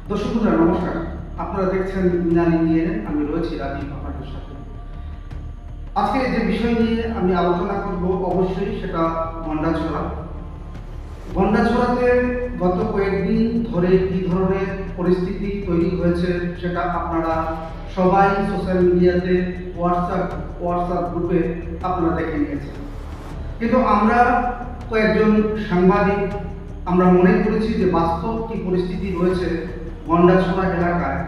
দর্শক বন্ধুরা নমস্কার। আপনারা দেখছেন মিনালি নিয়ে, আমি রয়েছি রাজীব আপনাদের সাথে। আজকে যে বিষয় নিয়ে আমি আলোচনা করব অবশ্যই সেটা গন্ডাছড়া। গন্ডাছড়াতে গত কয়েকদিন ধরে কি ধরনের পরিস্থিতি তৈরি হয়েছে সেটা আপনারা সবাই সোশ্যাল মিডিয়াতে হোয়াটসঅ্যাপ গ্রুপে আপনারা দেখে নিয়েছেন। কিন্তু আমরা কয়েকজন সাংবাদিক আমরা মনে করেছি যে বাস্তব কি পরিস্থিতি রয়েছে গন্ডাছড়া এলাকায়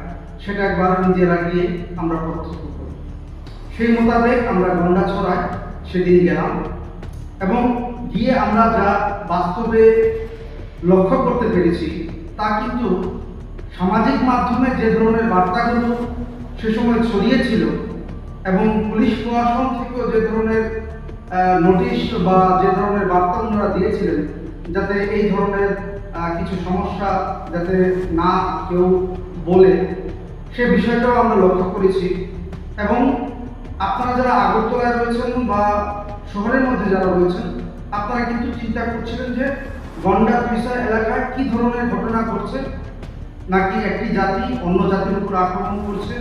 সেটা একবার নিজেরা গিয়ে আমরা প্রত্যক্ষ করি। সেই মোতাবেক আমরা গন্ডাছড়ায় সেদিন গেলাম এবং গিয়ে আমরা যা বাস্তবে লক্ষ্য করতে পেরেছি তা কিন্তু সামাজিক মাধ্যমে যে ধরনের বার্তাগুলো সে সময় ছড়িয়েছিল এবং পুলিশ প্রশাসন থেকেও যে ধরনের নোটিশ বা যে ধরনের বার্তা ওনারা দিয়েছিলেন যাতে এই ধরনের কিছু সমস্যা যাতে না কেউ বলে, সে বিষয়টাও আমরা লক্ষ্য করেছি। এবং আপনারা যারা আগরতলায় রয়েছেন বা শহরের মধ্যে যারা রয়েছেন আপনারা কিন্তু চিন্তা করছিলেন যে গন্ডাছড়া এলাকায় কি ধরনের ঘটনা ঘটছে, নাকি একটি জাতি অন্য জাতির উপর আক্রমণ করছে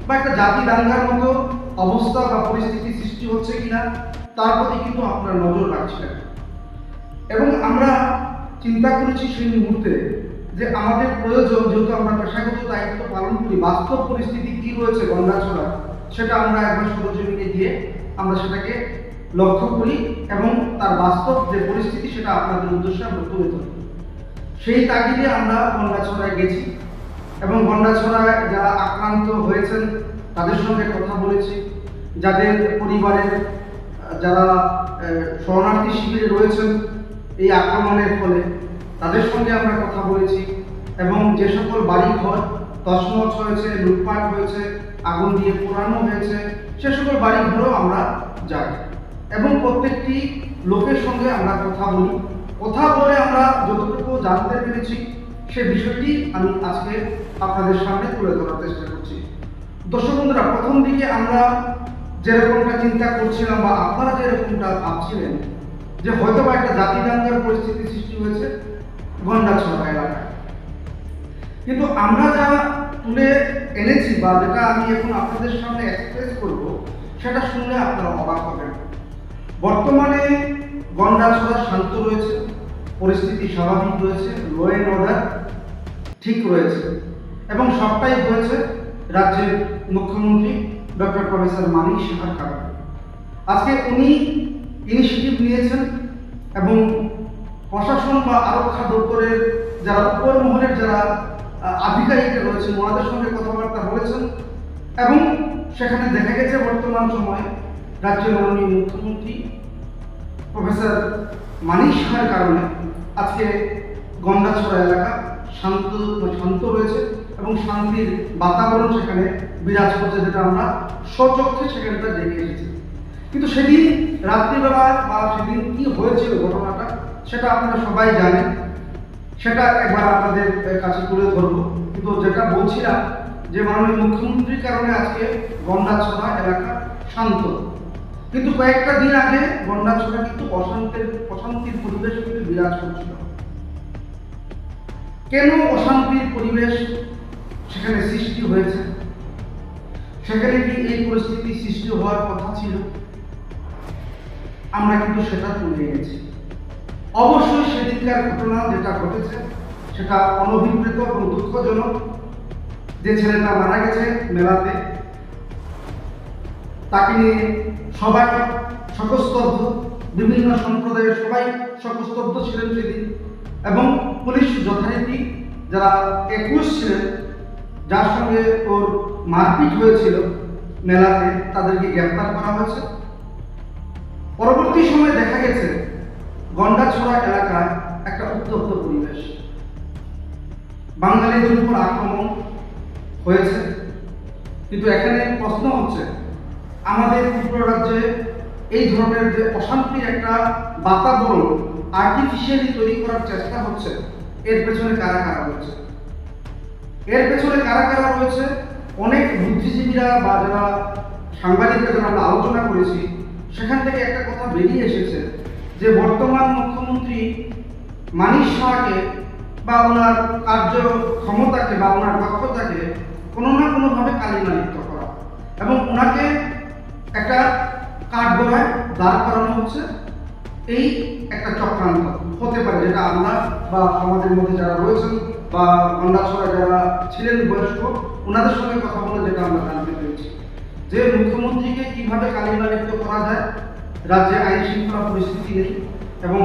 বা একটা জাতি দাঙ্গার মতো অবস্থা বা পরিস্থিতি সৃষ্টি হচ্ছে কিনা তার প্রতি কিন্তু আপনারা নজর রাখছিলেন। এবং আমরা চিন্তা করেছি সেই মুহূর্তে যে আমাদের প্রয়োজন, যেহেতু আমরা পেশাগত দায়িত্ব পালন করি, বাস্তব পরিস্থিতি কি রয়েছে গন্ডাছড়া সেটা আমরা একবার সরজমিনে গিয়ে আমরা সেটাকে লক্ষ্য করি এবং তার বাস্তব যে পরিস্থিতি সেটা আপনাদের উদ্দেশ্যে আমরা তুলে ধরি। সেই তাগিদে আমরা গন্ডাছড়ায় গেছি এবং গন্ডাছড়ায় যারা আক্রান্ত হয়েছেন তাদের সঙ্গে কথা বলেছি, যাদের পরিবারের যারা শরণার্থী শিবিরে রয়েছেন এই আক্রমণের ফলে তাদের সঙ্গে আমরা কথা বলেছি এবং যে সকল বাড়ি ঘর তছনছ হয়েছে, লুটপাট হয়েছে, আগুন দিয়ে পোড়ানো হয়েছে সে সকল বাড়ি ঘরেও আমরা যাই এবং প্রত্যেকটি লোকের সঙ্গে আমরা কথা বলি। কথা বলে আমরা যতটুকু জানতে পেরেছি সে বিষয়টি আমি আজকে আপনাদের সামনে তুলে ধরার চেষ্টা করছি। দর্শক বন্ধুরা, প্রথম দিকে আমরা যেরকমটা চিন্তা করছিলাম বা আপনারা যেরকমটা ভাবছিলেন যে হয়তো বা একটা জাতি দাঙ্গার পরিস্থিতি সৃষ্টি হয়েছে গন্ডাছড়া এলাকায়, কিন্তু আমরা যা তুলে এনেছি বা যেটা আমি এখন আপনাদের সামনে এক্সপ্রেস করব সেটা শুনলে আপনারা অবাক হবেন। বর্তমানে গন্ডাছড়া শান্ত রয়েছে, পরিস্থিতি স্বাভাবিক রয়েছে, ল অ্যান্ড অর্ডার ঠিক রয়েছে এবং সবটাই হয়েছে রাজ্যের মুখ্যমন্ত্রী ডক্টর প্রফেসর মানিক সাহার কারণে। আজকে উনি ইনিশিয়েটিভ নিয়েছেন এবং প্রশাসন বা আরক্ষা দপ্তরের যারা উপর মহলের যারা আধিকারিকরা রয়েছেন ওনাদের সঙ্গে কথাবার্তা বলেছেন এবং সেখানে দেখা গেছে বর্তমান সময়ে রাজ্যের মাননীয় মুখ্যমন্ত্রী প্রফেসর মানিক সাহার কারণে আজকে গন্ডাছড়া এলাকা শান্ত রয়েছে এবং শান্তির বাতাবরণ সেখানে বিরাজ করছে, যেটা আমরা স্বচক্ষে সেখানটা দেখে এসেছি। কিন্তু সেদিন রাত্রিবেলা বা সেদিন কি হয়েছিল ঘটনাটা সেটা আপনারা সবাই জানেন, সেটা একবার আপনাদের কাছে তুলে ধরবো। কিন্তু যেটা বলছিলাম যে মাননীয় মুখ্যমন্ত্রীর কারণে আজকে গন্ডাছড়া এলাকা শান্ত, কিন্তু কয়েকটা দিন আগে গন্ডাছড়া কিন্তু অশান্তির পরিবেশ কিন্তু বিরাজ করছিল। কেন অশান্তির পরিবেশ সেখানে সৃষ্টি হয়েছে? সেখানে কি এই পরিস্থিতি সৃষ্টি হওয়ার কথা ছিল? আমরা কিন্তু সেটা তুলে এনেছি। অবশ্যই সেদিনকার ঘটনা যেটা ঘটেছে সেটা অনভিপ্রেত এবং দুঃখজনক। যে ছেলেটা মারা গেছে মেলাতে, তাকে নিয়ে সবাই শোকস্তব্ধ, বিভিন্ন সম্প্রদায়ের সবাই শোকস্তব্ধ ছিলেন সেদিন এবং পুলিশ যথারীতি যারা 21 ছিলেন যার সঙ্গে ওর মারপিট হয়েছিল মেলাতে তাদেরকে গ্রেফতার করা হয়েছে। পরবর্তী সময়ে দেখা গেছে গন্ডাছড়া এলাকায় একটা উত্তপ্ত পরিবেশ, বাঙালিদের উপর আক্রমণ হয়েছে। কিন্তু এখানে প্রশ্ন হচ্ছে আমাদের ত্রিপুরা রাজ্যে এই ধরনের যে অশান্তির একটা বাতাবরণ আর্টিফিশিয়ালি তৈরি করার চেষ্টা হচ্ছে, এর পেছনে কারা কারা রয়েছে? এর পেছনে কারা কারা রয়েছে? অনেক বুদ্ধিজীবীরা বা যারা সাংবাদিকরা যারা আমরা আলোচনা করেছি সেখান থেকে একটা কথা বেরিয়ে এসেছে যে বর্তমান মুখ্যমন্ত্রী মানিক সাহাকে বা ওনার কার্য ক্ষমতাকে বা ওনার দক্ষতাকে কোনো না কোনোভাবে কালিমালিপ্ত করা এবং ওনাকে একটা কাঠগড়ায় দাঁড় করানো হচ্ছে, এই একটা চক্রান্ত হতে পারে, যেটা আমরা বা আমাদের মধ্যে যারা রয়েছেন বা গন্ডাছড়ায় যারা ছিলেন বয়স্ক ওনাদের সঙ্গে কথা বলে যেটা আমরা জানতে পেরেছি যে মুখ্যমন্ত্রীকে কিভাবে কালিমালিপ্ত করা যায়, রাজ্যে আইন শৃঙ্খলা পরিস্থিতি নেই এবং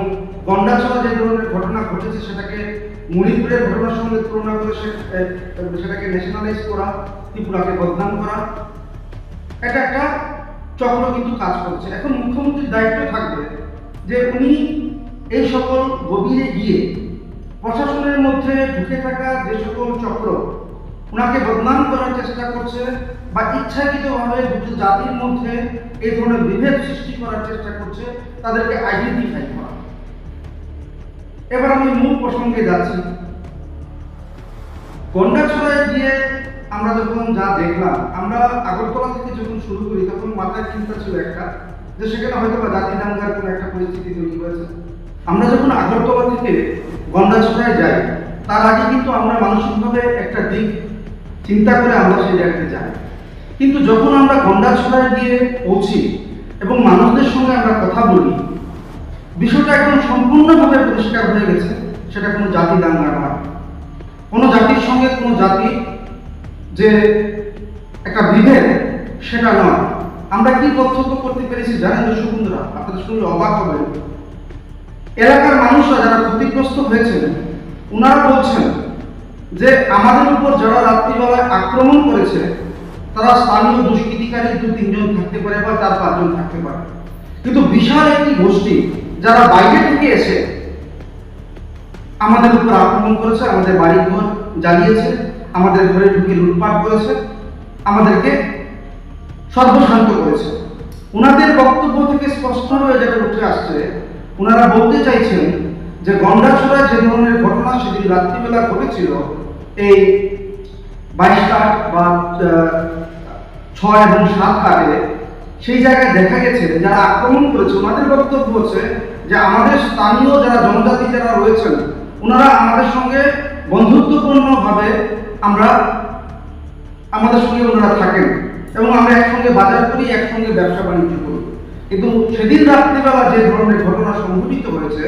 গন্ডাছড়া যে ধরনের ঘটনা ঘটেছে সেটাকে মণিপুরের ঘটনার সঙ্গে তুলনা করে সেটাকে ন্যাশনালাইজ করা, ত্রিপুরাকে বদনাম করা, এটা একটা চক্র কিন্তু কাজ করছে। এখন মুখ্যমন্ত্রীর দায়িত্ব থাকবে যে উনি এই সকল গভীরে গিয়ে প্রশাসনের মধ্যে ঢুকে থাকা যে সকল চক্র ওনাকে বদনাম করার চেষ্টা করছে বা ইচ্ছাকৃতভাবে দুটো জাতির মধ্যে এই ধরনের বিভেদ সৃষ্টি করার চেষ্টা করছে, তাদেরকে আইডেন্টিফাই করা। এবার আমি মূল প্রসঙ্গে যাচ্ছি। গন্ডাছড়ায় গিয়ে আমরা যখন যা দেখলাম, আমরা আগরতলা থেকে যখন শুরু করি তখন মাথায় চিন্তা ছিল একটা, যে সেখানে হয়তো বা জাতি দাঙ্গার কোনো একটা পরিস্থিতি তৈরি হয়েছে। আমরা যখন আগরতলা থেকে গন্ডাছড়ায় যাই তার আগে কিন্তু আমরা মানসিকভাবে একটা দিক চিন্তা করে আমরা সেই জায়গাতে যাই, কিন্তু যখন আমরা গন্ডাছড়ায় গিয়ে পৌঁছি এবং মানুষদের সঙ্গে আমরা কথা বলি, বিষয়টা একদম সম্পূর্ণভাবে পরিষ্কার হয়ে গেছে সেটা কোনো জাতি দাঙ্গা নয়, কোনো জাতির সঙ্গে কোনো জাতি যে একটা বিভেদ সেটা নয়। আমরা কি প্রত্যক্ষ করতে পেরেছি জানেন দর্শক বন্ধুরা, আপনাদের শুনলে অবাক হবেন। এলাকার মানুষরা যারা ক্ষতিগ্রস্ত হয়েছেন ওনারা বলছেন যে আমাদের উপর যারা রাত্রিবেলায় আক্রমণ করেছে তারা স্থানীয় দুষ্কৃতিকারী 2-3 জন থাকতে পারে বা 4-5 জন থাকতে পারে, কিন্তু বিশাল একটি গোষ্ঠী যারা বাইরে থেকে এসে আমাদের উপর আক্রমণ করেছে, আমাদের বাড়িঘর জ্বালিয়েছে, আমাদের ঘরে ঢুকে লুটপাট করেছে, আমাদেরকে সর্বশান্ত করেছে। ওনাদের বক্তব্য থেকে স্পষ্টভাবে যেটা উঠে আসছে, ওনারা বলতে চাইছেন যে গন্ডাছড়ায় যে ধরনের ঘটনা সেদিন রাত্রিবেলা ঘটেছিল, এই 22 কাঠ বা 6 এবং 7 কাঠে, সেই জায়গায় দেখা গেছে যারা আক্রমণ করেছে ওনাদের বক্তব্য হচ্ছে যে আমাদের স্থানীয় যারা জনজাতি যারা রয়েছেন ওনারা আমাদের সঙ্গে বন্ধুত্বপূর্ণভাবে আমাদের সঙ্গে ওনারা থাকেন এবং আমরা একসঙ্গে বাজার করি, একসঙ্গে ব্যবসা বাণিজ্য করি। কিন্তু সেদিন রাত্রিবেলা যে ধরনের ঘটনা সংঘটিত হয়েছে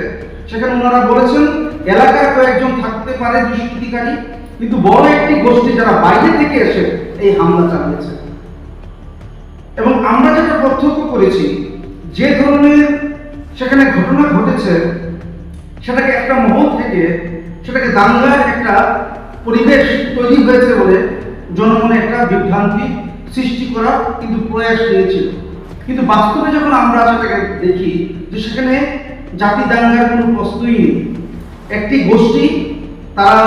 সেখানে ওনারা বলেছেন এলাকার কয়েকজন থাকতে পারে দুষ্কৃতিকারী, কিন্তু বড় একটি গোষ্ঠী যারা বাইরে থেকে এসে এই হামলা চালিয়েছে। এবং আমরা যেটা প্রত্যক্ষ করেছি যে ধরনের সেখানে ঘটনা ঘটেছে সেটাকে একটা মহল থেকে সেটাকে দাঙ্গার একটা পরিবেশ তৈরি হয়েছে বলে জনমনে একটা বিভ্রান্তি সৃষ্টি করার কিন্তু প্রয়াস নিয়েছিল, কিন্তু বাস্তবে যখন আমরা সেটাকে দেখি যে সেখানে জাতি দাঙ্গার কোনো প্রশ্নই নেই। একটি গোষ্ঠী তারা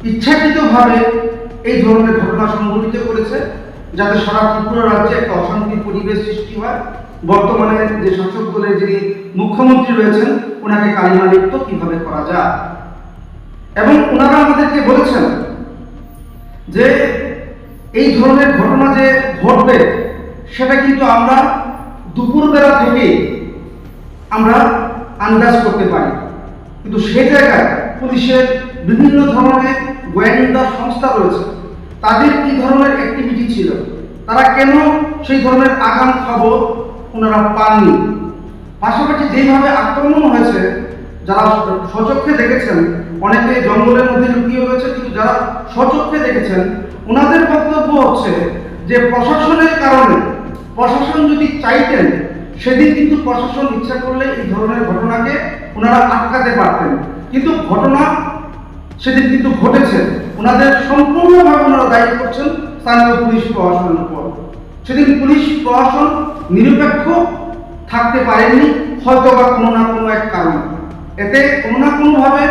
ইচ্ছাকৃতভাবে এই ধরনের ঘটনা সংঘটিত করেছে যাতে সারা ত্রিপুরা রাজ্যে একটা অশান্তির পরিবেশ সৃষ্টি হয়। বর্তমানে যে শাসক দলের যিনি মুখ্যমন্ত্রী রয়েছেন ওনাকে কালিমালিপ্ত কিভাবে করা যায়, এবং ওনারা আমাদেরকে বলেছেন যে এই ধরনের ঘটনা যে ঘটবে সেটা কিন্তু আমরা দুপুরবেলা থেকে আমরা আন্দাজ করতে পারি, কিন্তু সেই জায়গায় পুলিশের বিভিন্ন ধরনের গোয়েন্দা সংস্থা রয়েছে, তাদের কি ধরনের অ্যাক্টিভিটি ছিল, তারা কেন সেই ধরনের আগাম খবর ওনারা পাননি। পাশাপাশি যেভাবে আক্রমণ হয়েছে, যারা স্বচক্ষে দেখেছেন, অনেকে জঙ্গলের মধ্যে লুকিয়ে রয়েছে, কিন্তু যারা স্বচক্ষে দেখেছেন ওনাদের বক্তব্য হচ্ছে যে প্রশাসনের কারণে, প্রশাসন যদি চাইতেন সেদিন কিন্তু প্রশাসন ইচ্ছা করলে এই ধরনের ঘটনাকে ওনারা আটকাতে পারতেন, কিন্তু ঘটনা সেদিন কিন্তু ঘটেছে। ওনাদের সম্পূর্ণভাবে ওনারা দায়ী করছেন স্থানীয় পুলিশ প্রশাসনের উপর। সেদিন পুলিশ প্রশাসন নিরপেক্ষ থাকতে পারেনি, হয়তো বা কোনো না কোনো এক কারণে। এতে কোনো না কোনোভাবে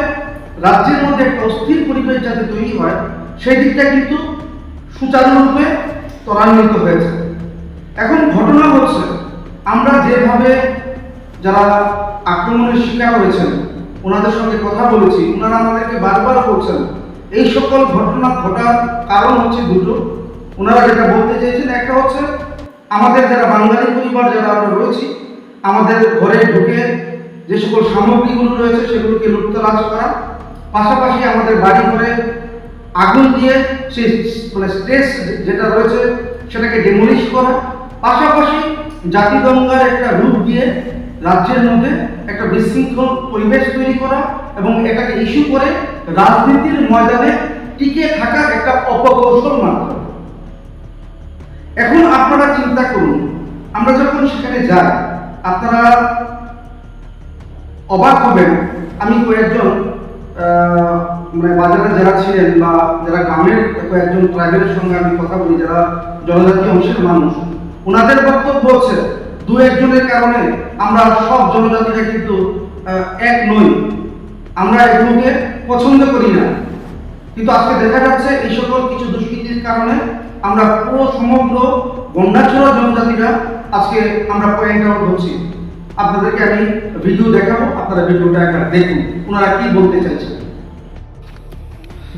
রাজ্যের মধ্যে একটা অস্থির পরিবেশ যাতে তৈরি হয় সেই দিকটা কিন্তু সুচারুরূপে ত্বরান্বিত হয়েছে। এখন ঘটনা হচ্ছে আমরা যেভাবে যারা আক্রমণের শিকার হয়েছেন ওনাদের সঙ্গে কথা বলেছি, ওনারা আমাদেরকে বারবার বলছেন এই সকল ঘটনা ঘটার কারণ হচ্ছে দুটো। ওনারা যেটা বলতে চেয়েছেন, একটা হচ্ছে আমাদের যারা বাঙালি পরিবার যারা আমরা রয়েছি, আমাদের ঘরে ঢুকে যে সকল সামগ্রীগুলো রয়েছে সেগুলোকে লুটতরাজ করা, পাশাপাশি আমাদের বাড়ি ঘরে আগুন দিয়ে সেই মানে স্ট্রেস যেটা রয়েছে সেটাকে ডেমোলিশ করা, পাশাপাশি জাতি দঙ্গার একটা রূপ দিয়ে রাজ্যের মধ্যে একটা বিশৃঙ্খল পরিবেশ তৈরি করা এবং এটাকে ইস্যু করে রাজনীতির ময়দানে টিকে থাকার একটা অপকৌশল মাত্র। এখন আপনারা চিন্তা করুন, আমরা যখন সেখানে যাই আপনারা অবাক হবেন। আমি কয়েকজন মানে বাজারে যারা ছিলেন বা যারা গ্রামের কয়েকজন ট্রাইবেলের সঙ্গে আমি কথা বলি, যারা জনজাতি অংশের মানুষ, ওনাদের বক্তব্য হচ্ছে দু একজনের কারণে আমরা সব জনজাতিরা কিন্তু এক নই, আমরা এগুলোকে পছন্দ করি না। কিন্তু আজকে দেখা যাচ্ছে এই সকল কিছু দুষ্কৃতির কারণে আমরা পুরো সমগ্র গন্ডাছড়া জনজাতিরা আজকে আমরা পয়েন্ট আউট হচ্ছি। আপনাদেরকে আমি ভিডিও দেখাবো, আপনারা ভিডিওটা একবার দেখুন ওনারা কি বলতে চাইছেন।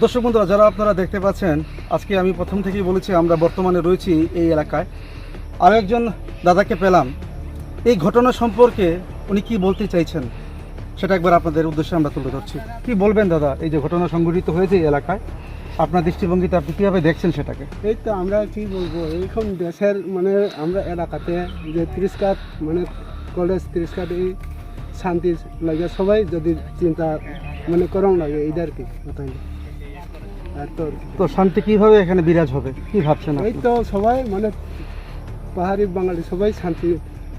দর্শক বন্ধুরা, যারা আপনারা দেখতে পাচ্ছেন, আজকে আমি প্রথম থেকেই বলেছি আমরা বর্তমানে রয়েছি এই এলাকায়। আরও একজন দাদাকে পেলাম, এই ঘটনা সম্পর্কে উনি কি বলতে চাইছেন সেটা একবার আপনাদের উদ্দেশ্যে আমরা তুলে ধরছি। কি বলবেন দাদা, এই যে ঘটনা সংঘটিত হয়েছে এই এলাকায়, আপনার দৃষ্টিভঙ্গিতে আপনি কীভাবে দেখছেন সেটাকে? এই তো আমরা কি বলবো, এখন দেশের মানে আমরা এলাকাতে যে তিরস্কার মানে কলেজ তিরস্কার এই শান্তি লাগে সবাই যদি চিন্তা মানে করং লাগে এইটার কি কথাই। আর তো শান্তি কিভাবে এখানে বিরাজ হবে, কি ভাবছেন? এই তো সবাই মানে পাহাড়ি বাঙালি সবাই শান্তি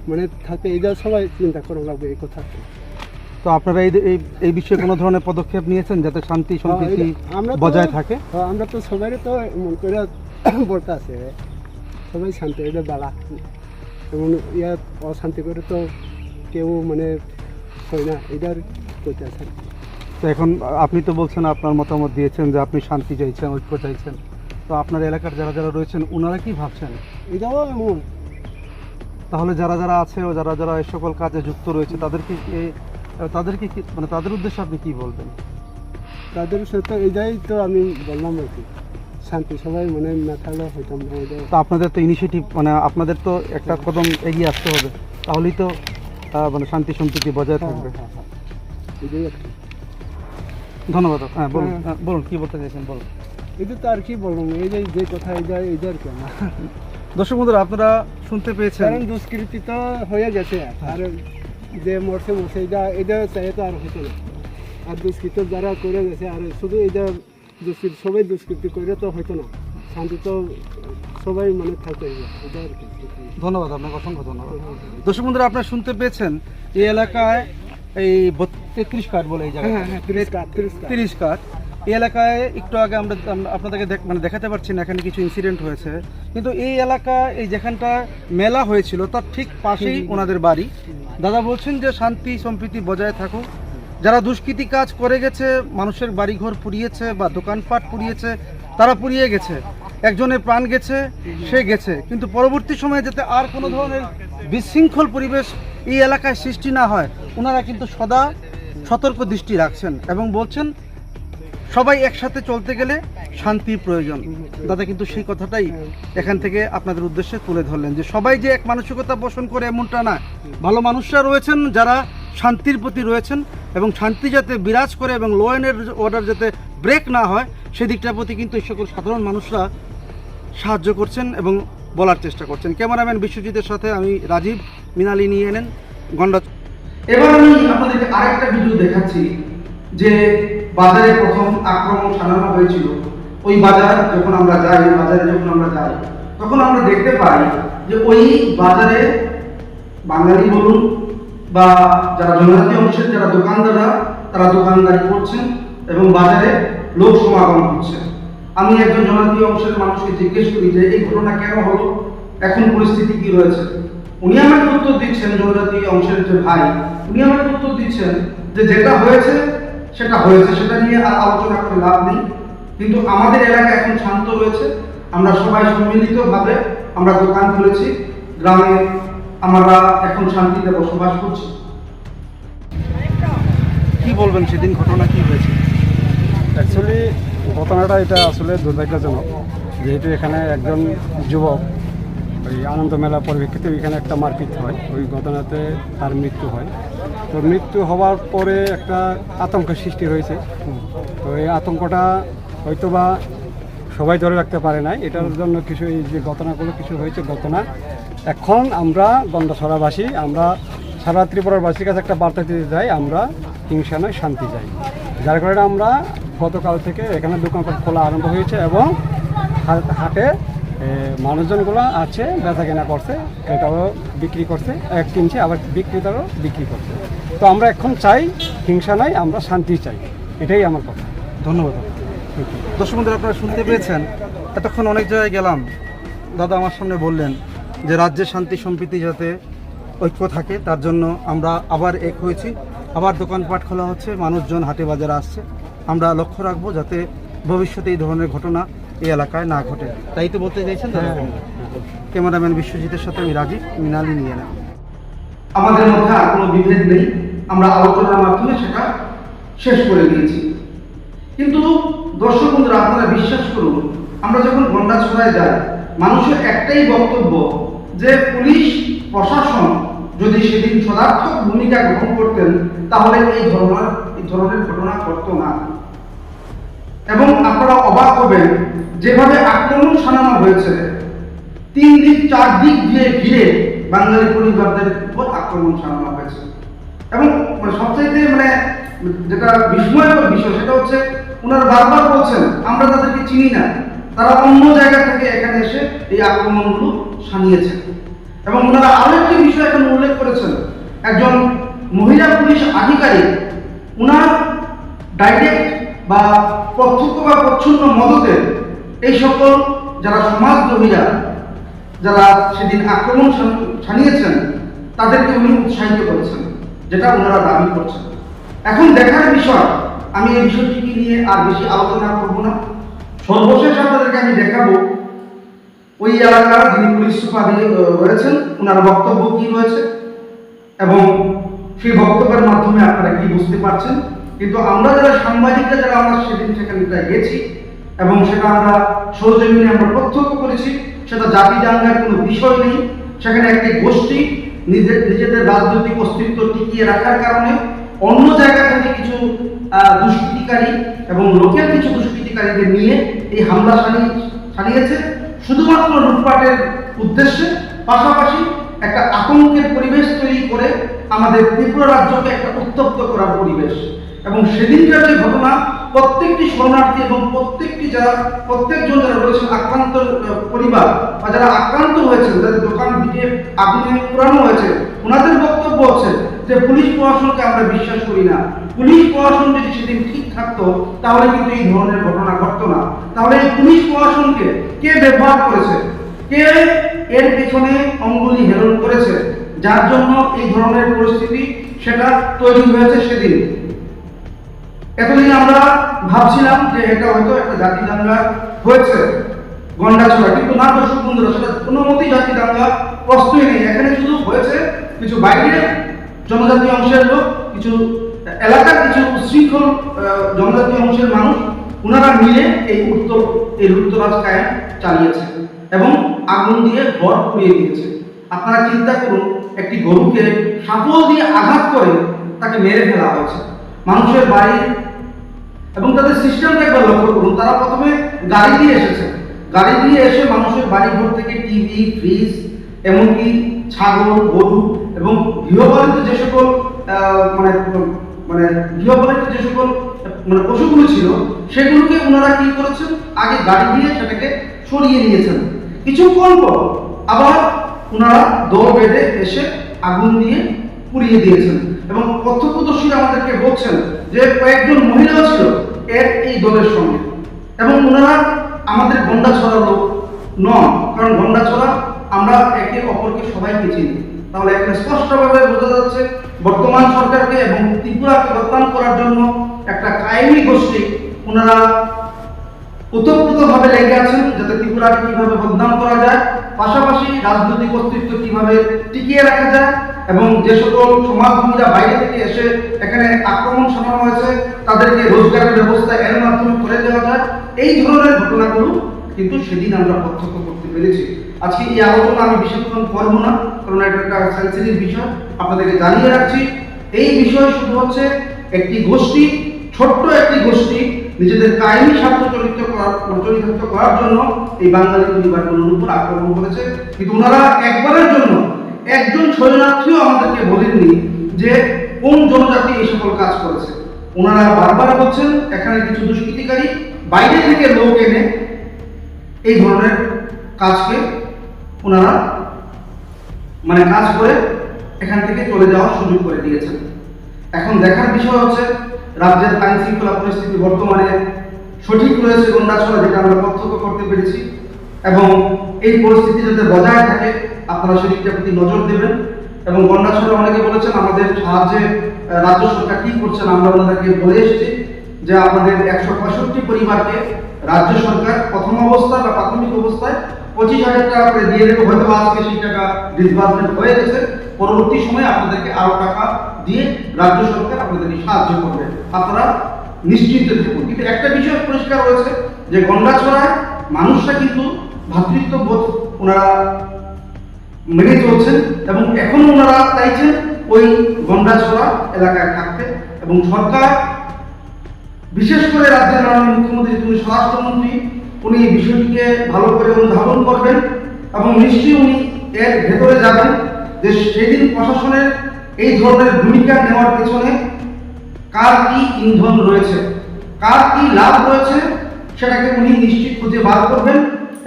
মানে থাকে, এইটা সবাই চিন্তা করং লাগবে এই কথা। তো আপনারা এই বিষয়ে কোনো ধরনের পদক্ষেপ নিয়েছেন যাতে শান্তি সম্প্রীতি বজায় থাকে? আমরা তো সবাই তো মন করে বলতে আছে সবাই শান্তি এটা বালা, এমন ইয়ার অশান্তি করে তো কেউ মানে হয় না, এটার করতে আছে। তো এখন আপনি তো বলছেন, আপনার মতামত দিয়েছেন যে আপনি শান্তি চাইছেন, ঐক্য চাইছেন। তো আপনার এলাকার যারা যারা রয়েছেন ওনারা কি ভাবছেন? এটাও এমন। তাহলে যারা যারা আছে ও যারা যারা এই সকল কাজে যুক্ত রয়েছে তাদেরকে কি মানে তাদের উদ্দেশ্যে আপনি কি বলবেন? তাদের সাথে এটাই তো আমি বললাম আর কি, শান্তি সবাই মানে না থাকলে হইতাম না। তো আপনাদের তো ইনিশিয়েটিভ মানে আপনাদের তো একটা কদম এগিয়ে আসতে হবে, তাহলেই তো মানে শান্তি সম্প্রীতি বজায় থাকবে। এটাই আর কি। ধন্যবাদ। হ্যাঁ বলুন, বলুন কি বলতে চাইছেন বলুন। এটা তো আর কি বলবো, এই যে কথা এটা আর কি না। দর্শক বন্ধুরা, আপনারা শুনতে পেয়েছেন, কারণ দুষ্কৃতি তো হয়ে গেছে, আর যে মরছে এটা চাই তো আর হতো না। আর দুষ্কৃতি যারা করে গেছে আর শুধু এটা দুষ্কৃতি সবাই দুষ্কৃতি করে তো হতো না, শান্তি তো সবাই মানে থাকতে হবে, এটা আর কি। ধন্যবাদ আপনাকে, অসংখ্য ধন্যবাদ। দর্শক বন্ধুরা, আপনারা শুনতে পেয়েছেন এই এলাকায় এই 33 কাঠ বলে এই জায়গায় 30 কাঠ এই এলাকায় একটু আগে আমরা আপনাদেরকে দেখাতে পারছি না, এখানে কিছু ইনসিডেন্ট হয়েছে, কিন্তু এই এলাকা এই যেখানটা মেলা হয়েছিল তার ঠিক পাশেই ওনাদের বাড়ি। দাদা বলছেন যে শান্তি সম্প্রীতি বজায় থাকুক, যারা দুষ্কৃতি কাজ করে গেছে, মানুষের বাড়িঘর পুড়িয়েছে বা দোকানপাট পুড়িয়েছে, তারা পুড়িয়ে গেছে, একজনের প্রাণ গেছে, সে গেছে, কিন্তু পরবর্তী সময়ে যাতে আর কোনো ধরনের বিশৃঙ্খল পরিবেশ এই এলাকায় সৃষ্টি না হয় ওনারা কিন্তু সদা সতর্ক দৃষ্টি রাখছেন এবং বলছেন সবাই একসাথে চলতে গেলে শান্তির প্রয়োজন। দাদা কিন্তু সেই কথাটাই এখান থেকে আপনাদের উদ্দেশ্যে তুলে ধরলেন যে সবাই যে এক মানসিকতা পোষণ করে এমনটা না, ভালো মানুষরা রয়েছেন যারা শান্তির প্রতি রয়েছেন এবং শান্তি যাতে বিরাজ করে এবং ল অ্যান্ড অর্ডার যাতে ব্রেক না হয় সেদিকটার প্রতি কিন্তু এই সকল সাধারণ মানুষরা সাহায্য করছেন এবং বলার চেষ্টা করছেন। ক্যামেরাম্যান বিশ্বজিতের সাথে আমি রাজীব, মিনালি নিয়ে এলেন গন্ডা। এবার আমি আপনাদেরকে আরেকটা ভিডিও দেখাচ্ছি যে বাজারে প্রথম আক্রমণ সাজানো হয়েছিল। ওই বাজার যখন আমরা যাই, তখন আমরা দেখতে পাই যে ওই বাজারে বাঙালি বলুন বা যারা জনজাতি অংশের যারা দোকানদাররা তারা দোকানদারি করছেন এবং বাজারে লোক সমাগম হচ্ছে। আমি একজন জনজাতি অংশের মানুষকে জিজ্ঞেস করি যে এই ঘটনা কেন হলো, এখন পরিস্থিতি কি রয়েছে। উনি আমাকে উত্তর দিচ্ছেন, জনজাতি অংশের যে ভাই, উনি আমাকে উত্তর দিচ্ছেন যে যেটা হয়েছে সেটা হয়েছে, সেটা নিয়ে আর আলোচনা করে লাভ নেই, কিন্তু আমাদের এলাকা এখন শান্ত রয়েছে, আমরা সবাই সম্মিলিতভাবে আমরা দোকান খুলেছি, গ্রামে আমরা এখন শান্তিতে বসবাস করছি। কি বলবেন সেদিন ঘটনা কি হয়েছে? অ্যাকচুয়ালি ঘটনাটা এটা আসলে দুর্ভাগ্যজনক, যেহেতু এখানে একজন যুবক ওই আনন্দ মেলা পরিপ্রেক্ষিতে ওইখানে একটা মারপিট হয়, ওই ঘটনাতে তার মৃত্যু হয়। তো মৃত্যু হওয়ার পরে একটা আতঙ্কের সৃষ্টি হয়েছে। তো এই আতঙ্কটা হয়তোবা সবাই ধরে রাখতে পারে নাই, এটার জন্য কিছু এই যে ঘটনাগুলো কিছু হয়েছে ঘটনা। এখন আমরা গন্ডাছড়াবাসী, আমরা সারা ত্রিপুরাবাসীর কাছে একটা বার্তা দিতে চাই, আমরা হিংসা নয় শান্তি চাই। যার কারণে আমরা গতকাল থেকে এখানে দোকানপাট খোলা আরম্ভ হয়েছে এবং হাটে মানুষজনগুলো আছে, বেচা কেনা করছে, এটাও বিক্রি করছে, কিনছে আবার বিক্রেতারও বিক্রি করছে। তো আমরা এখন চাই হিংসা নয়, আমরা শান্তি চাই, এটাই আমার কথা। ধন্যবাদ। দর্শক বন্ধুরা, আপনারা শুনতে পেয়েছেন, এতক্ষণ অনেক জায়গায় গেলাম, দাদা আমার সামনে বললেন যে রাজ্যে শান্তি সম্প্রীতি যাতে ঐক্য থাকে তার জন্য আমরা আবার এক হয়েছি, আবার দোকানপাট খোলা হচ্ছে, মানুষজন হাটে বাজারে আসছে। আমরা লক্ষ্য রাখবো যাতে ভবিষ্যতে এই ধরনের ঘটনা এই এলাকায় না ঘটে। তাই তো বলতে চাইছেন দাদা? ক্যামেরাম্যান বিশ্বজিতের সাথে আমি রাজীব, মৃণালী নিয়ে নেব। আমাদের মধ্যে আর কোনো বিভেদ নেই, আমরা আলোচনার মাধ্যমে সেটা শেষ করে দিয়েছি। কিন্তু দর্শক বন্ধুরা, আপনারা বিশ্বাস করুন, আমরা যখন গন্ডাছড়ায় যাই, মানুষের একটাই বক্তব্য যে পুলিশ প্রশাসন যদি সেদিন সদার্থক ভূমিকা গ্রহণ করতেন তাহলে এই ধরনের ঘটনা ঘটতো না। এবং আপনারা অবাক হবেন, যেভাবে আক্রমণ শানানো হয়েছে, 3 দিক 4 দিক দিয়ে ঘিরে বাঙালি পরিবারদের উপর আক্রমণ শানানো হয়েছে। এবং সবচাইতে যেটা বিস্ময়কর বিষয় সেটা হচ্ছে, ওনারা বারবার বলছেন আমরা তাদেরকে চিনি না, তারা অন্য জায়গা থেকে এখানে এসে এই আক্রমণগুলো শানিয়েছে। এবং ওনারা আরো একটি বিষয় এখানে উল্লেখ করেছেন, একজন মহিলা পুলিশ আধিকারিক ওনার ডাইরেক্ট বা প্রত্যক্ষ বা প্রচ্ছন্ন মদতে এই সকল যারা সমাজদ্রোহীরা, যারা সেদিন আক্রমণ শানিয়েছেন, তাদেরকে উনি উৎসাহিত করেছেন, যেটা ওনারা দাবি করছেন। এখন দেখার বিষয়, আমি এই বিষয়টিকে নিয়ে আর বেশি আলোচনা করব না। সর্বশেষ আপনাদেরকে আমি দেখাবো ওই এলাকার যিনি পুলিশ সুপার রয়েছেন, ওনার বক্তব্য কি রয়েছে এবং সেই বক্তব্যের মাধ্যমে আপনারা কি বুঝতে পারছেন। কিন্তু আমরা যারা সাংবাদিকরা, যারা আমরা সেদিন সেখানে গেছি এবং সেটা আমরা সরজমিনে আমরা প্রত্যক্ষ করেছি, সেটা জাতি দাঙ্গার কোনো বিষয় নেই। সেখানে একটি গোষ্ঠী নিজেদের রাজনৈতিক অস্তিত্ব টিকিয়ে রাখার কারণে অন্য জায়গা থেকে কিছু দুষ্কৃতিকারী এবং লোকের কিছু দুষ্কৃতিকারীদের নিয়ে এই হামলা চালিয়েছে, শুধুমাত্র লুটপাটের উদ্দেশ্যে, পাশাপাশি একটা আতঙ্কের পরিবেশ তৈরি করে আমাদের ত্রিপুরা রাজ্যকে একটা উত্তপ্ত করার পরিবেশ। এবং সেদিনকার যে ঘটনা, প্রত্যেকটি শরণার্থী এবং প্রত্যেকজন যারা রয়েছেন আক্রান্ত পরিবার বা যারা আক্রান্ত হয়েছেন, যাদের দোকান ভিটে আগুনে পোড়ানো হয়েছে, ওনাদের বক্তব্য হচ্ছে যে পুলিশ প্রশাসনকে আমরা বিশ্বাস করি না। পুলিশ প্রশাসন যদি সেদিন ঠিক থাকতো তাহলে কিন্তু এই ধরনের ঘটনা ঘটতো না। তাহলে এই পুলিশ প্রশাসনকে কে ব্যবহার করেছে, কে এর পেছনে অঙ্গুলি হেলন করেছে, যার জন্য এই ধরনের পরিস্থিতি সেটা তৈরি হয়েছে সেদিন। এতদিন আমরা ভাবছিলাম যে এটা হয়তো একটা জাতি দাঙ্গা হয়েছে গন্ডাছড়া, কিন্তু না দর্শক বন্ধুরা, সেটা কোনো মতেই জাতি দাঙ্গা প্রশ্নই নেই। এখানে শুধু হয়েছে কিছু বাইরের জনজাতীয় অংশের লোক, কিছু এলাকার কিছু উশৃঙ্খল জনজাতীয় অংশের মানুষ, ওনারা মিলে এই লুটতরাজ কায়েম চালিয়েছে এবং আগুন দিয়ে ঘর পুড়িয়ে দিয়েছে। আপনারা চিন্তা করুন, একটি গরুকে শাবল দিয়ে আঘাত করে তাকে মেরে ফেলা হয়েছে। মানুষের বাড়ি এবং তাদের সিস্টেমটা একবার লক্ষ্য করুন, তারা প্রথমে গাড়ি দিয়ে এসেছে, গাড়ি দিয়ে এসে মানুষের বাড়ি ঘর থেকে টিভি, ফ্রিজ, এমনকি ছাগল, গরু এবং গৃহপালিত যে সকল গৃহপালিত যে সকল পশুগুলো ছিল, সেগুলোকে ওনারা কি করেছেন, আগে গাড়ি দিয়ে সেটাকে সরিয়ে নিয়েছেন। কিছুক্ষণ পর আবার ওনারা দল বেঁধে এসে আগুন দিয়ে পুড়িয়ে দিয়েছেন। এবং প্রত্যক্ষদর্শীরা আমাদেরকে বলছেন যে কয়েকজন মহিলাও ছিল এই দলের সঙ্গে, এবং ওনারা আমাদের গন্ডাছড়া লোক নন, কারণ গন্ডাছড়া আমরা একে অপরকে সবাইকে চিনি। তাহলে এখানে স্পষ্টভাবে বোঝা যাচ্ছে বর্তমান সরকারকে এবং ত্রিপুরাকে বদনাম করার জন্য একটা কায়েমি গোষ্ঠী ওনারা ওতপ্রোতভাবে লেগে আছেন, যাতে ত্রিপুরাকে কিভাবে বদনাম করা যায়, পাশাপাশি রাজনৈতিক অস্তিত্ব কিভাবে টিকিয়ে রাখা যায় এবং যে সকল সমাজকর্মীরা বাইরে থেকে এসে এখানে আক্রমণ শানানো হয়েছে তাদেরকে রোজগারের ব্যবস্থা এর মাধ্যমে করে দেওয়া যায়। এই ধরনের ঘটনাগুলো কিন্তু সেদিন আমরা প্রত্যক্ষ করতে পেরেছি। আজকে এই আলোচনা আমি বেশিক্ষণ করবো না, কারণ এটা একটা সেন্সিটিভ বিষয়। আপনাদেরকে জানিয়ে রাখছি, এই বিষয় শুধু হচ্ছে একটি গোষ্ঠী, ছোট্ট একটি গোষ্ঠী নিজেদের কাহিনী স্বার্থ চরিতার্থ করার জন্য এই বাঙালি পরিবারগুলোর উপর আক্রমণ করেছে। কিন্তু ওনারা একবারের জন্য একজন শরণার্থীও আমাদেরকে বলেননি যে কোন জনজাতি এই সকল কাজ করেছে। ওনারা বারবার বলছেন এখানে কিছু দুষ্কৃতিকারী বাইরে থেকে লোক এনে এই ধরনের কাজকে ওনারা কাজ করে এখান থেকে চলে যাওয়ার সুযোগ করে দিয়েছেন। এখন দেখার বিষয় হচ্ছে রাজ্যের আইন শৃঙ্খলা পরিস্থিতি বর্তমানে সঠিক রয়েছে গন্ডাছড়া, যেটা আমরা প্রত্যক্ষ করতে পেরেছি, এবং এই পরিস্থিতি যাতে বজায় থাকে আপনারা সেদিকটার প্রতি নজর দেবেন। এবং গন্ডাছড়া অনেকে বলেছেন আমাদের সাহায্যে রাজ্য সরকার কি করছেন, আমরা ওনাদেরকে বলে এসেছি যে আপনাদের 165 পরিবারকে রাজ্য সরকার প্রথম অবস্থায় বা প্রাথমিক অবস্থায় 25,000 টাকা করে দিয়ে দেবে। হয়তো আজকে সেই টাকা ডিসবার্সমেন্ট হয়ে গেছে, পরবর্তী সময়ে আপনাদেরকে আরো টাকা দিয়ে রাজ্য সরকার আপনাদেরকে সাহায্য করবে, আপনারা নিশ্চিন্ত থাকুন। কিন্তু একটা বিষয় পরিষ্কার হয়েছে যে গন্ডাছড়ায় মানুষরা কিন্তু ভ্রাতৃত্ববোধ ওনারা মেনে চলছেন এবং এখনো ওনারা চাইছেন ওই গন্ডাছড়া এলাকায় থাকতে। এবং সরকার, বিশেষ করে রাজ্যের মাননীয় মুখ্যমন্ত্রী, তিনি স্বরাষ্ট্রমন্ত্রী, উনি এই বিষয়টিকে ভালো করে অনুধাবন করবেন এবং নিশ্চয়ই উনি এর ভেতরে যাবেন যে সেদিন প্রশাসনের এই ধরনের ভূমিকা নেওয়ার পেছনে কার কি ইন্ধন রয়েছে, কার কি লাভ রয়েছে, সেটাকে উনি নিশ্চিত খুঁজে বার করবেন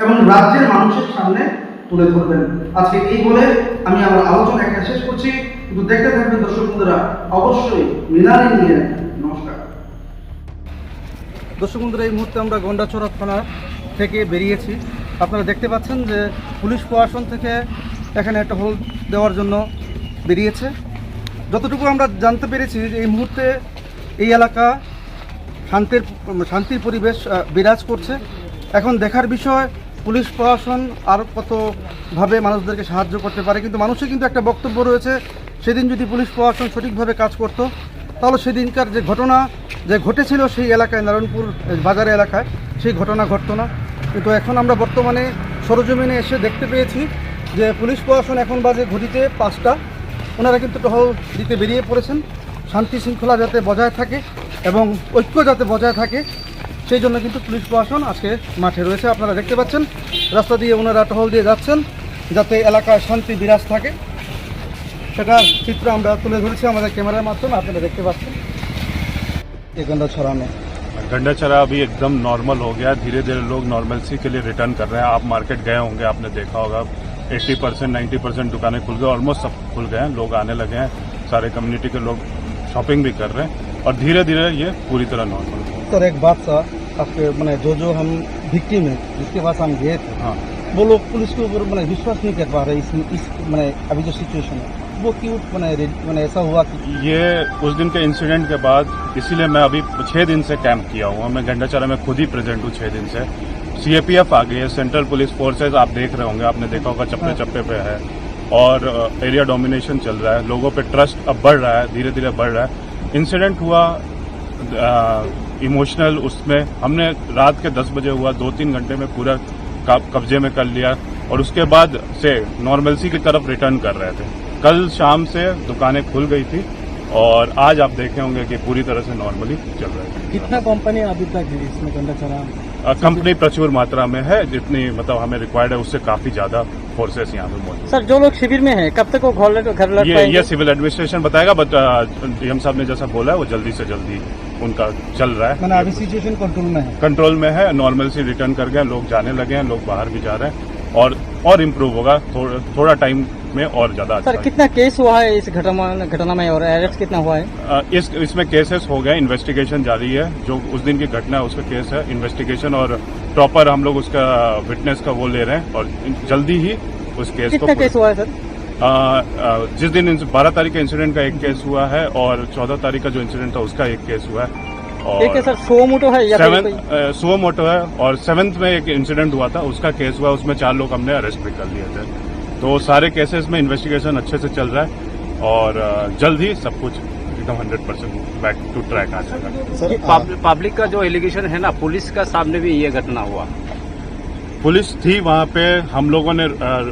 এবং রাজ্যের মানুষের সামনে তুলে ধরবেন। আজকে এই বলে আমি আমার আলোচনা এখানে শেষ করছি, কিন্তু দেখতে থাকবেন দর্শক বন্ধুরা, অবশ্যই মিলানি নিয়ে। নমস্কার দর্শক বন্ধুরা, এই মুহূর্তে আমরা গন্ডাছড়া থানা থেকে বেরিয়েছি। আপনারা দেখতে পাচ্ছেন যে পুলিশ প্রশাসন থেকে এখানে একটা হোল দেওয়ার জন্য বেরিয়েছে। যতটুকু আমরা জানতে পেরেছি যে এই মুহূর্তে এই এলাকা শান্তির পরিবেশ বিরাজ করছে। এখন দেখার বিষয় পুলিশ প্রশাসন আর কতভাবে মানুষদেরকে সাহায্য করতে পারে। কিন্তু মানুষের কিন্তু একটা বক্তব্য রয়েছে, সেদিন যদি পুলিশ প্রশাসন সঠিকভাবে কাজ করত তাহলে সেদিনকার যে ঘটনা যে ঘটেছিল সেই এলাকায়, নারায়ণপুর বাজার এলাকায়, সেই ঘটনা ঘটতো না। কিন্তু এখন আমরা বর্তমানে সরজমিনে এসে দেখতে পেয়েছি যে পুলিশ প্রশাসন এখন বাজে ঘটিতে 5টা, ওনারা কিন্তু টহল দিতে বেরিয়ে পড়েছেন শান্তি শৃঙ্খলা যাতে বজায় থাকে এবং ঐক্য যাতে বজায় থাকে, সেই জন্য কিন্তু পুলিশ প্রশাসন আজকে মাঠে রয়েছে। আপনারা দেখতে পাচ্ছেন রাস্তা দিয়ে ওনারা টহল দিয়ে যাচ্ছেন যাতে এলাকায় শান্তি বিরাজ থাকে, সেটার চিত্র আমরা তুলে ধরেছি আমাদের ক্যামেরার মাধ্যমে। আপনারা দেখতে পাচ্ছেন এই গন্ডাছড়া में गंडाचरा अभी एकदम नॉर्मल हो गया, धीरे धीरे लोग नॉर्मलसी के लिए रिटर्न कर रहे हैं। आप मार्केट गए होंगे, आपने देखा होगा 80% 90% दुकानें खुल गए, ऑलमोस्ट सब खुल गए हैं, लोग आने लगे हैं, सारे कम्युनिटी के लोग शॉपिंग भी कर रहे हैं और धीरे धीरे ये पूरी तरह नॉर्मल हो। सर एक बात सर, आपके जो हम विक्टिम है जिसके पास हम गए थे, हाँ, वो लोग पुलिस के ऊपर विश्वास नहीं कर पा रहे इस अभी जो सिचुएशन है वो क्यों ऐसा हुआ कि ये उस दिन के इंसिडेंट के बाद, इसीलिए मैं अभी 6 दिन से कैंप किया हुआ। मैं गंडाचरा में खुद ही प्रेजेंट हूँ 6 दिन से। सीएपीएफ आ गई है, सेंट्रल पुलिस फोर्सेज, आप देख रहे होंगे, आपने देखा होगा चप्पे चप्पे पे है, और एरिया डोमिनेशन चल रहा है, लोगों पे ट्रस्ट अब बढ़ रहा है, धीरे धीरे बढ़ रहा है। इंसिडेंट हुआ इमोशनल, उसमें हमने रात के 10 बजे हुआ, 2-3 घंटे में पूरा कब्जे में कर लिया और उसके बाद से नॉर्मलसी की तरफ रिटर्न कर रहे थे। कल शाम से दुकानें खुल गई थी और आज आप देखे होंगे कि पूरी तरह से नॉर्मली चल रहा है। कितना कंपनी अभी तक है इसमें गंडाचरा? कंपनी प्रचुर मात्रा में है, जितनी हमें रिक्वायर्ड है उससे काफी ज्यादा फोर्सेस यहाँ पे मौजूद। सर जो लोग शिविर में हैं कब तक वो घर लौट ये सिविल एडमिनिस्ट्रेशन बताएगा, बट डीएम साहब ने जैसा बोला है वो जल्दी से जल्दी उनका चल रहा है। अभी सिचुएशन कंट्रोल में है, नॉर्मलसी रिटर्न कर गए, लोग जाने लगे हैं, लोग बाहर भी जा रहे हैं और इम्प्रूव होगा थोड़ा टाइम में और ज्यादा अच्छा। सर कितना केस हुआ है इस घटना में और अरेस्ट कितना हुआ है? इसमें केसेस हो गए, इन्वेस्टिगेशन जारी है। जो उस दिन की घटना है उसका केस है, इन्वेस्टिगेशन और प्रॉपर हम लोग उसका विटनेस का वो ले रहे हैं और जल्दी ही उस केस को। कितना केस हुआ है सर? जिस दिन 12 तारीख का इंसिडेंट का एक केस हुआ है और 14 तारीख का जो इंसिडेंट था उसका एक केस हुआ है। और एक है सर सो मोटो है या सो मोटो है, और 7th में एक इंसिडेंट हुआ था, उसका केस हुआ, उसमें 4 लोग हमने अरेस्ट भी कर लिए थे। तो सारे केसेस में इन्वेस्टिगेशन अच्छे से चल रहा है और जल्द ही सब कुछ एकदम 100% बैक टू ट्रैक आ जाएगा। पब्लिक का जो एलिगेशन है ना, पुलिस का सामने भी ये घटना हुआ, पुलिस थी वहाँ पे, हम लोगों ने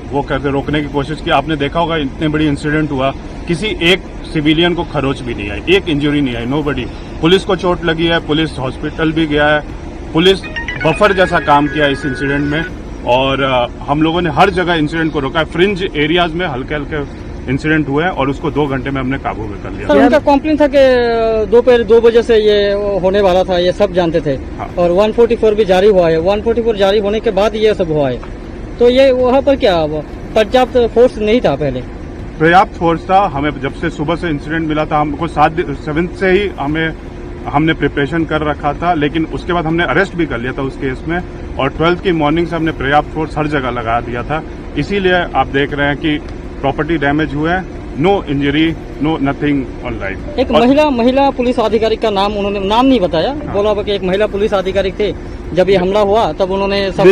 वो करके रोकने की कोशिश की। आपने देखा होगा इतने बड़ी इंसिडेंट हुआ, किसी एक सिविलियन को खरोच भी नहीं आई, एक इंजरी नहीं आई, नोबडी। पुलिस को चोट लगी है, पुलिस हॉस्पिटल भी गया है, पुलिस बफर जैसा काम किया इस इंसिडेंट में। और हम लोगों ने हर जगह इंसिडेंट को रोका है। फ्रिंज एरियाज में हल्के हल्के इंसिडेंट हुए हैं और उसको 2 घंटे में हमने काबू में कर लिया। सर, उनका कॉम्प्लेन था कि दोपहर 2 बजे से ये होने वाला था, ये सब जानते थे। हाँ। और 144 भी जारी हुआ है, 144 जारी होने के बाद ये सब हुआ है। तो ये वहाँ पर क्या पर्याप्त फोर्स नहीं था पहले? पर्याप्त फोर्स था। हमें जब से सुबह से इंसिडेंट मिला था, हमको 7 से ही हमने प्रिपरेशन कर रखा था, लेकिन उसके बाद हमने अरेस्ट भी कर लिया था उस केस में। और 12th की मॉर्निंग से हमने पर्याप्त फोर्स हर जगह लगा दिया था। इसीलिए आप देख रहे हैं कि प्रॉपर्टी डैमेज हुए हैं, no injury, no nothing on life. एक महिला पुलिस अधिकारी का नाम उन्होंने नाम नहीं बताया, बोला कि एक महिला पुलिस अधिकारी थे। जब ये हमला हुआ तब उन्होंने सब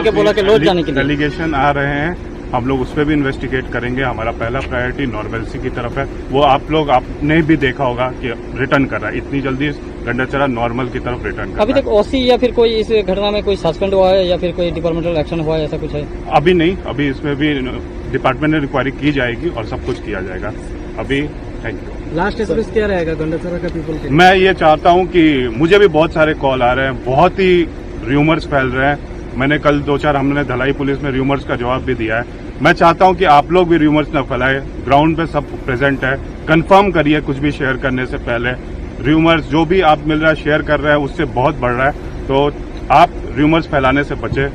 के बोला कि लौट जाने के लिए। एलिगेशन आ रहे हैं, हम लोग उस पर भी इन्वेस्टिगेट करेंगे। हमारा पहला प्रायोरिटी नॉर्मलसी की तरफ है। वो आपने भी देखा होगा कि रिटर्न कर रहा है, इतनी जल्दी गंडाचरा नॉर्मल की तरफ रिटर्न कर रहा है। अभी तक ओसी या फिर कोई इस घटना में कोई सस्पेंड हुआ है या फिर कोई डिपार्टमेंटल एक्शन हुआ है, ऐसा कुछ है? अभी नहीं, अभी इसमें भी डिपार्टमेंट में इंक्वायरी की जाएगी और सब कुछ किया जाएगा अभी। Thank you. लास्ट एसएमएस क्या रहेगा गंडाचरा का पीपल के? मैं ये चाहता हूं कि मुझे भी बहुत सारे कॉल आ रहे हैं, बहुत ही र्यूमर्स फैल रहे हैं। मैंने कल 2-4 हमने धलाई पुलिस में र्यूमर्स का जवाब भी दिया है। मैं चाहता हूं कि आप लोग भी र्यूमर्स न फैलाएं। ग्राउंड पे सब प्रेजेंट है, कंफर्म करिए कुछ भी शेयर करने से पहले। र्यूमर्स जो भी आप मिल रहा है, शेयर कर रहे हैं, उससे बहुत बढ़ रहा है। तो आप र्यूमर्स फैलाने से बचे,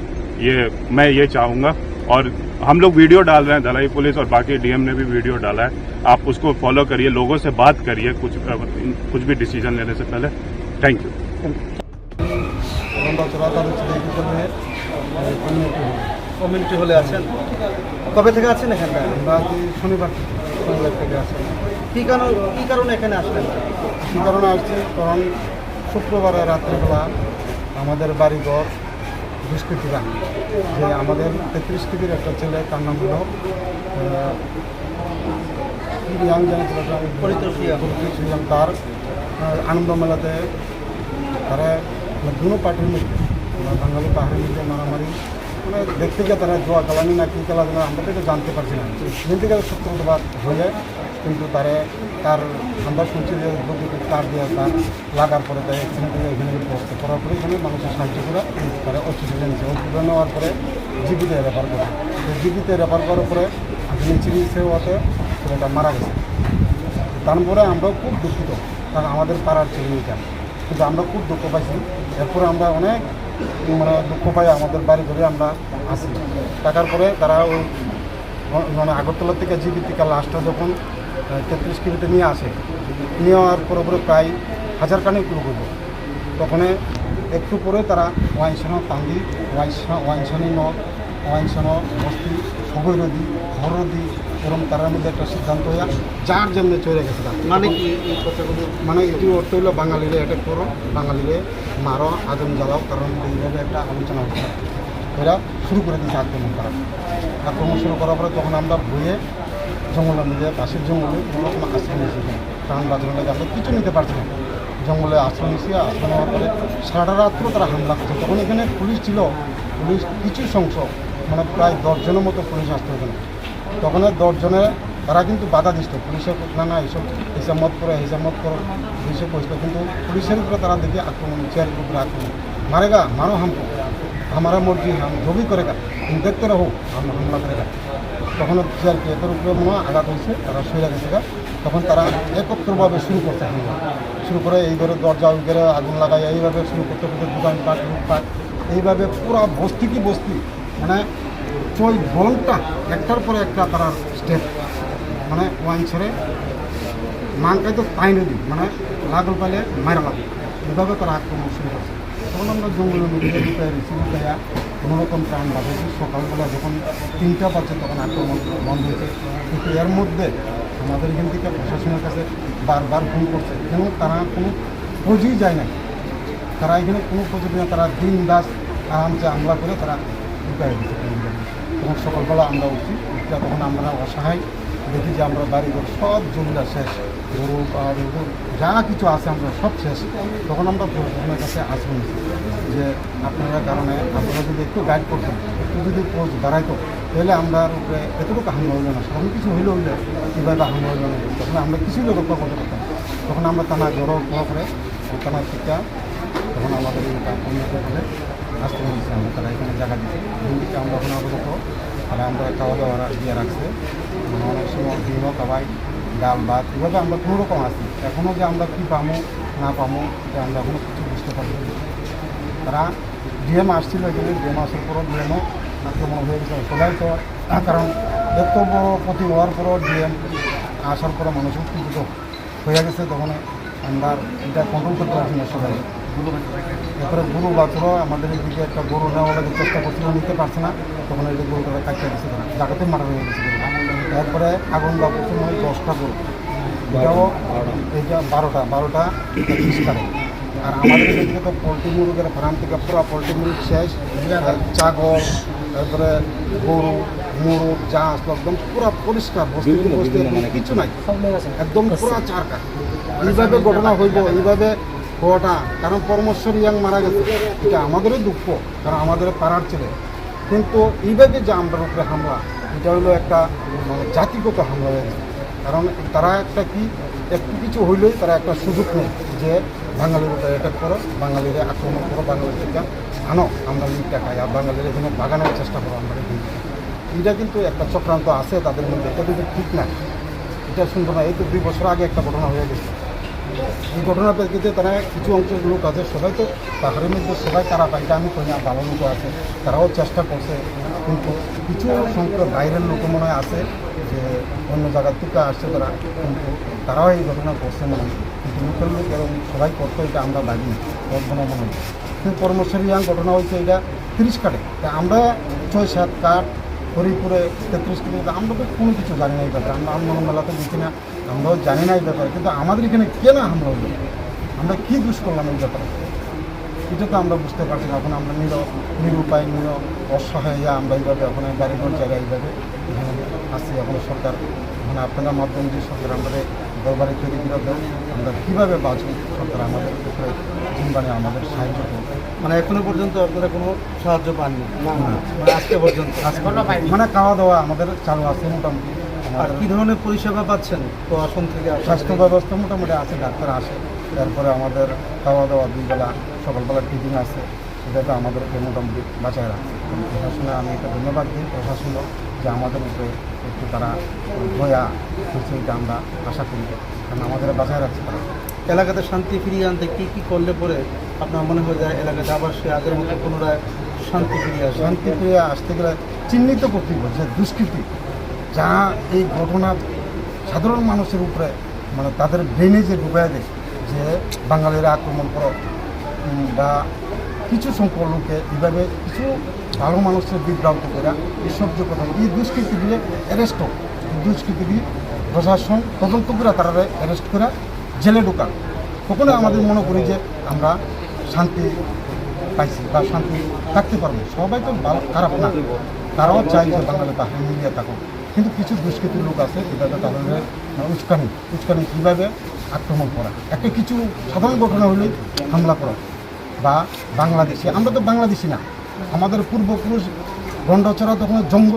मैं ये चाहूंगा। और हम लोग वीडियो डाल रहे हैं, धलाई पुलिस और बाकी डीएम ने भी वीडियो डाला है। आप उसको फॉलो करिए, लोगों से बात करिए कुछ भी डिसीजन लेने से पहले। Thank you. কমিউনিটি হলে আছেন, কবে থেকে আছেন এখানটায়? আমরা শনিবার থেকে আসি। কি কারণে এখানে আসলেন? কী কারণে আসছি? কারণ শুক্রবারে রাত্রিবেলা আমাদের বাড়িঘর দুষ্কৃতীরা, যে আমাদের 33 কেজির একটা ছেলে, তার নাম হলো রিয়াং, তার আনন্দ মেলাতে তারা দুনো পার্টির মধ্যে, বাঙালি পাহাড়ের মধ্যে মারামারি, মানে দেখতে গিয়ে তারা জোয়া কালানি না কী খেলাধুলা না, আমরা তো এটা জানতে পারছি না। বলতে গেলে সূত্রপাত হয়ে, কিন্তু তার আমরা শুনছি যে বৈদ্যুতিক তার দিয়ে তার লাগার পরে তাই অ্যাক্সিডেন্ট হয়ে এখানে পড়তে করার পরে এখানে মানুষের সাহায্য করে তারা অক্সিজেন নিচ্ছে। অক্সিজেন নেওয়ার পরে জিপিতে রেফার করে, তো জিপিতে রেফার করার পরে চিকিৎসা হওয়াতে ছেলেটা মারা গেছে। তারপরে আমরাও খুব দুঃখিত, কারণ আমাদের পাড়ার ছেলে এটা, কিন্তু আমরা খুব দুঃখ পাইছি। এরপরে আমরা অনেক দুঃখ পাই, আমাদের বাড়ি ধরে আমরা আসি। টাকার পরে তারা ওই আগরতলা থেকে জিপি থেকে লাস্টটা যখন 33 কেজিতে নিয়ে আসে, নিয়ে যাওয়ার পরে প্রায় 1000 কানে কিলো করবো। তখন একটু পরে তারা ওয়াইনসানো তান্দি, ওয়াইনসানি নদ, ওয়াইনসানো বস্তি, সবৈরদি, হরদি, এরকম তার মধ্যে একটা সিদ্ধান্ত হয়ে যার জন্য চলে গেছে। মানে কি এই কথাগুলো? মানে এটি অর্থ হইল বাঙালিরে অ্যাটাক করো, বাঙালিরে মারো, আগুন জ্বালাও, কারণ এইভাবে একটা আলোচনা হচ্ছে। এরা শুরু করে দিচ্ছে আক্রমণ করা। আক্রমণ শুরু করার পরে তখন আমরা ভয়ে জঙ্গলের মধ্যে, পাশের জঙ্গলে কোনো রকম আশ্রয় নিয়েছি, কারণ বাজারের মধ্যে আমরা কিছু নিতে পারছি না। জঙ্গলে আশ্রয় নিয়েছি, আশ্রয় নেওয়ার পরে সারা রাত্র তারা হামলা করছে। তখন এখানে পুলিশ ছিল, পুলিশ কিছু সংখ্যক, মানে প্রায় 10 জনের মতো পুলিশ আসতো এখানে। তখন 10 জনে তারা কিন্তু বাধা দিত, পুলিশের না এইসব হিসাব মত করো পুলিশে পৌঁছতো, কিন্তু পুলিশের উপরে তারা দেখে আক্রমণ, চেয়ারের উপরে আক্রমণ, মারেগা মারো হামকো, हमारा मर्जी हम जो भी करेगा, तुम देखते रहो, हम हमला करेगा। তখন চেয়ার এর উপরে মনে আঘাত হয়েছে, তারা সরে গেছে। তখন তারা একত্রভাবে শুরু করতে শুরু করে এই ঘরে দরজা ওই ঘরে আগুন লাগাই, এইভাবে শুরু করতে করতে দোকানপাট লুটপাট, এইভাবে পুরো বস্তি কি বস্তি, মানে 24 ঘন্টা একটার পরে একটা তারা স্টেপ, মানে ওয়াইন ছেড়ে মানকাই তো তাই নদী, মানে লাগল পাইলে মারা লাগবে, এভাবে তারা আক্রমণ শুরু করছে। তখন আমরা জঙ্গলের মধ্যে রিসিভ দেয়া কোনোরকম প্রাণ বাঁচেছি। সকালবেলা যখন 3টা বাজে তখন আক্রমণ বন্ধ হয়েছে, কিন্তু এর মধ্যে আমাদের এখান থেকে প্রশাসনের কাছে বারবার ফোন করছে, এবং তারা কোনো খোঁজই যায় না। তারা এখানে কোনো খোঁজ না, তারা দিন দাস আরামসে হামলা করে তারা ঢুকাই দিচ্ছে। তখন সকালবেলা আমরা উঠছি, তখন আমরা অসহায় দেখি যে আমরা বাড়িঘর সব জমিটা শেষ, গরু যা কিছু আছে আমরা সব শেষ। তখন আমরা প্রশাসনের কাছে আশ্রয় নিচ্ছি। যে আপনারা কারণে আপনারা যদি একটু গাইড করতেন, একটু যদি পোস্ট বাড়াইতো, তাহলে আমরা উপরে এতটুকু হামলা হইল না। তখন কিছু হইলে কীভাবে হামলা হইল না, তখন আমরা কিছুই রক্ষা করতে পারতাম। তখন আমরা থানা জড়ো করে থানার থেকে তখন আমাদের এটা উন্নত করে আসতে পেরেছি। আমরা তারা এখানে জায়গা দিচ্ছি, আমরা ওখানে অবগত, তারা আমরা খাওয়া দাওয়া দিয়ে রাখছে। মানে অনেক সময় বিভিন্ন খাবাই ডাল ভাত এভাবে আমরা কোনো রকম আসি। এখনও যে আমরা কী পাবো না পাবো যে আমরা এখনও কিছু বুঝতে পারি। তারা ডিএম আসছিল এখানে, ডিএম আসার পরও ডিএমও আক্রমণ হয়ে গেছে সবাই। তো কারণ এত বড় ক্ষতি হওয়ার পরও ডিএম আসার পরে মানুষ উত্তেজিত হয়ে গেছে। তখন আমরা এটা কন্ট্রোল করতে পারছি না সবাই। এরপরে গরু বাছুরও আমাদের এদিকে একটা গরু নেওয়ার চেষ্টা করছিল, নিতে পারছে না। তখন এই যে গরুটা কাটতে গেছে, তারা জায়গাতে মারা হয়ে গেছে। তারপরে আগুন বা প্রথমে 10টা গরু, এটাও এইটা 12টা 30 কাটে। আর আমাদের এদিকে তো পোলট্রি মুরগের ফার্ম থেকে পুরো পোলট্রি মুরগ শেষ, ছাগল, তারপরে গরু মুরগ যা আসলো একদম পুরো পরিষ্কার, বস্তি কিছু নাই, একদম পুরো চারকা। এইভাবে ঘটনা হইব, এইভাবে হওয়াটা, কারণ পরমেশ্বর ইয়াং মারা গেছে, এটা আমাদেরই দুঃখ, কারণ আমাদের পাড়ার ছেলে। কিন্তু এইভাবে যে আমরা উপরে হামলা, এটা হলো একটা মানে জাতিগত হামলা হয়ে গেছে। কারণ তারা একটা কি একটু কিছু হইলেই তারা একটা সুযোগ নেই যে বাঙালির উপরে অ্যাটাক করো, বাঙালিরা আক্রমণ করো, বাঙালির থেকে আনো, আমরা লিখটা খাই, আর বাঙালির এখানে বাগানোর চেষ্টা করো আমরা এখানে। এটা কিন্তু একটা চক্রান্ত আছে তাদের মধ্যে, এটা কিন্তু ঠিক না, এটা শুনবো না। এই তো 2 বছর আগে একটা ঘটনা হয়ে গেছে। এই ঘটনার প্রেক্ষিতে তারা কিছু অংশের লোক আছে, সবাই তো পাহাড়ের মধ্যে সবাই তারা পায়, এটা আমি কই না, ভালো লোক আছে, তারাও চেষ্টা করছে। কিন্তু কিছু সংখ্যক বাইরের লোক মনে হয় আছে যে অন্য জায়গার থেকে আসছে তারা, কিন্তু তারাও এই ঘটনা করছে মনে হয়। কিন্তু লোকের লোক এরকম সবাই করতো, এটা আমরা ভাবি না, মনে হয়। কিন্তু পরমেশ্বর ইয়াং ঘটনা হয়েছে এটা 30 কাটে, আমরা 6-7 কাঠ হরিপুরে 33 কিলোমিটার, আমরা তো কোনো কিছু জানি না এই ব্যাপারে। আমরা আন্দোলন মেলাতে দেখি না, আমরাও জানি না এই ব্যাপারে। কিন্তু আমাদের এখানে কেন হামলা হলো, আমরা কী দোষ করলাম এই ব্যাপারে, এটা তো আমরা বুঝতে পারছি না। এখন আমরা নিরুপায় অসহায় আমরা এইভাবে এখন বাড়িঘর জায়গায় এইভাবে আসছি। এখন সরকার, মানে আপনারা মাধ্যম যে সরকার আমাদের দরবারে তৈরি করে দেয়, আমরা কীভাবে বাঁচব, সরকার আমাদের উপরে মানে আমাদের সাহায্য করবে। মানে এখনো পর্যন্ত আপনারা কোনো সাহায্য পাননি? না, মানে আজকে পর্যন্ত মানে খাওয়া দাওয়া আমাদের চালু আছে মোটামুটি। আর কী ধরনের পরিষেবা পাচ্ছেন প্রশাসন থেকে? স্বাস্থ্য ব্যবস্থা মোটামুটি আছে, ডাক্তার আসে, তারপরে আমাদের খাওয়া দাওয়া 2 বেলা, সকালবেলা টিফিন আছে, সেটাকে আমাদেরকে মোটামুটি বাঁচায় রাখছে। প্রশাসনে আমি এটা ধন্যবাদ দিই প্রশাসন যে আমাদের উপরে একটু তারা দয়া হচ্ছে, এটা আমরা আশা করি, কারণ আমাদের বাঁচায় রাখছে তারা। এলাকাতে শান্তি ফিরিয়ে আনতে কী কী করলে পরে আপনার মনে হয় যায় এলাকাতে আবার সে আগের মতো পুনরায় শান্তি ফিরিয়ে আসে? শান্তি ফিরিয়ে আসতে গেলে চিহ্নিত করতে হবে যে দুষ্কৃতি যারা এই ঘটনা সাধারণ মানুষের উপরে মানে তাদের ব্রেনে যে ঢুকায় দেয় যে বাঙালিরা আক্রমণ করো, বা কিছু সংখ্যক লোকে এইভাবে কিছু ভালো মানুষের বিভ্রান্ত করা, এইসব যে কথা, এই দুষ্কৃতিগুলো অ্যারেস্ট হোক, দুষ্কৃতিগুলি প্রশাসন তদন্ত করে তারা অ্যারেস্ট করে জেলে ঢোকান। কখনো আমাদের মনে করি যে আমরা শান্তি পাইছি বা শান্তি থাকতে পারবো। সবাই তো খারাপ না, তারাও চাই যে বাঙালি বাহিনী মিলিয়ে থাকুক। কিন্তু কিছু দুষ্কৃতির লোক আছে এভাবে তাদের উস্কানি কীভাবে আক্রমণ করা, একটা কিছু সাধারণ ঘটনা হলেই হামলা করা। বা বাংলাদেশি, আমরা তো বাংলাদেশি না, আমাদের পূর্বপুরুষ গন্ডচড়া তখন জঙ্গল